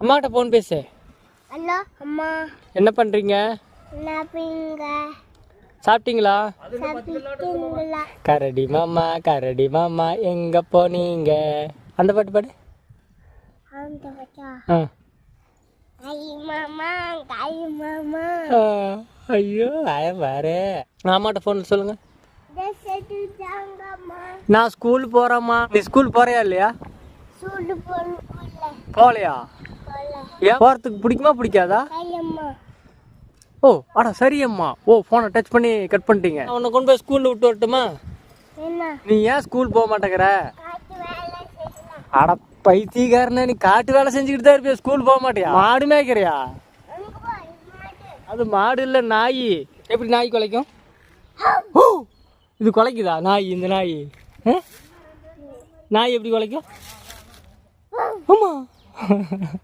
அம்மாட்ட ஃபோன் பேசு. ஹலோ அம்மா, என்ன பண்ணுறீங்க? சாப்பிட்டீங்களா? கரடி மாமா எங்கே போனீங்க? அந்த பாட்டு பாடு. ஐயோ பாரு. நான் அம்மாட்ட ஃபோன் சொல்லுங்க. நான் ஸ்கூல் போகிறேம்மா. நீ ஸ்கூல் போறியா இல்லையா? போகலையா? ஏன் போகிறதுக்கு பிடிக்குமா பிடிக்காதா? ஓ அடா சரி அம்மா. ஓ ஃபோனை டச் பண்ணி கட் பண்ணிட்டீங்க. உன்னை கொண்டு போய் ஸ்கூலில் விட்டு வரட்டுமா? நீ ஏன் ஸ்கூல் போக மாட்டேங்கிற? அட பைத்தியக்காரனே, நீ காட்டு வேலை செஞ்சுக்கிட்டு தான் இருப்பியா, ஸ்கூல் போக மாட்டியா? மாடு மேய்க்கிறியா? அது மாடு இல்லை, நாய். எப்படி நாய் குலைக்கும்? இது குலைக்குதா நாய்? இந்த நாய் நாய் எப்படி குலைக்கும்? ஆமா.